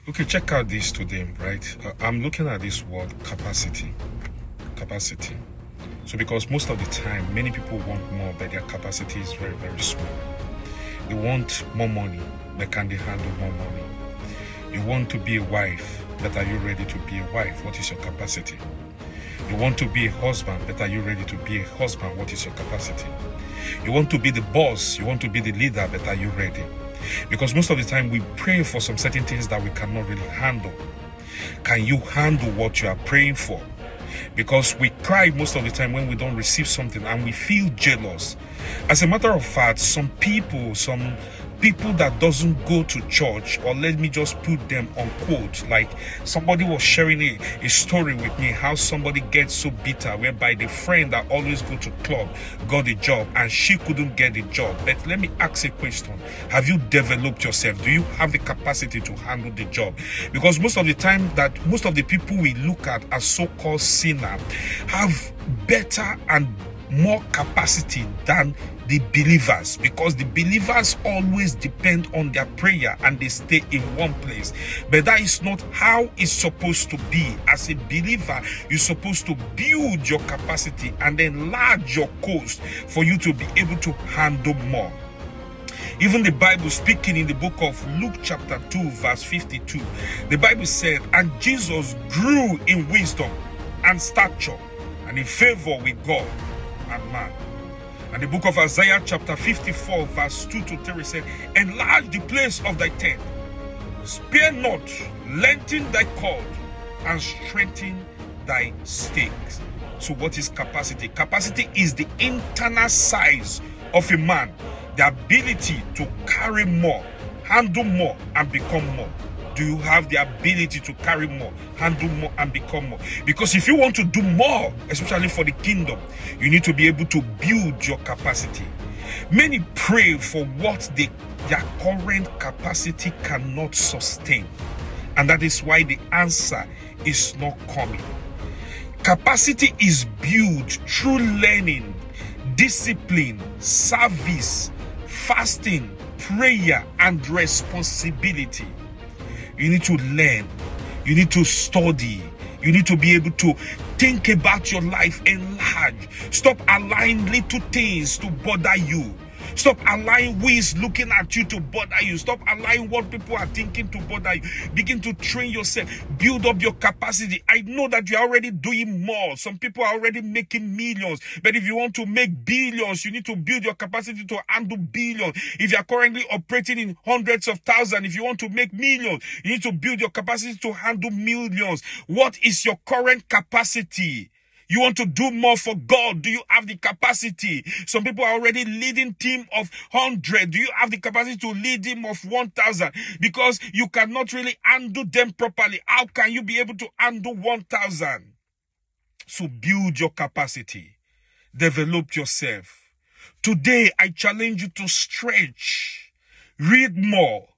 Okay, check out this today, right? I'm looking at this word capacity. Capacity. So because most of the time, many people want more, but their capacity is very, very small. They want more money, but can they handle more money? You want to be a wife, but are you ready to be a wife? What is your capacity? You want to be a husband, but are you ready to be a husband? What is your capacity? You want to be the boss, you want to be the leader, but are you ready? Because most of the time we pray for some certain things that we cannot really handle. Can you handle what you are praying for? Because we cry most of the time when we don't receive something and we feel jealous. As a matter of fact, some people that doesn't go to church, or let me just put them on quote, like somebody was sharing a story with me how somebody gets so bitter whereby the friend that always go to club got a job and she couldn't get a job. But let me ask a question. Have you developed yourself? Do you have the capacity to handle the job? Because most of the time that most of the people we look at as so-called sinner have better and more capacity than the believers, because the believers always depend on their prayer and they stay in one place. But that is not how it's supposed to be. As a believer, you're supposed to build your capacity and enlarge your coast for you to be able to handle more. Even the Bible, speaking in the book of Luke chapter 2 verse 52, the Bible said, and Jesus grew in wisdom and stature and in favor with God and man. And the book of Isaiah chapter 54 verse 2 to 3 said, enlarge the place of thy tent, spare not, lengthen thy cord, and strengthen thy stakes. So what is capacity? Capacity is the internal size of a man, the ability to carry more, handle more, and become more. Do you have the ability to carry more, handle more, and become more? Because if you want to do more, especially for the kingdom, you need to be able to build your capacity. Many pray for what their current capacity cannot sustain. And that is why the answer is not coming. Capacity is built through learning, discipline, service, fasting, prayer, and responsibility. You need to learn. You need to study. You need to be able to think about your life enlarge. Stop allowing little things to bother you. Stop allowing who is looking at you to bother you. Stop allowing what people are thinking to bother you. Begin to train yourself. Build up your capacity. I know that you're already doing more. Some people are already making millions. But if you want to make billions, you need to build your capacity to handle billions. If you're currently operating in hundreds of thousands, if you want to make millions, you need to build your capacity to handle millions. What is your current capacity? You want to do more for God? Do you have the capacity? Some people are already leading team of 100. Do you have the capacity to lead team of 1,000? Because you cannot really handle them properly. How can you be able to handle 1,000? So build your capacity. Develop yourself. Today, I challenge you to stretch. Read more.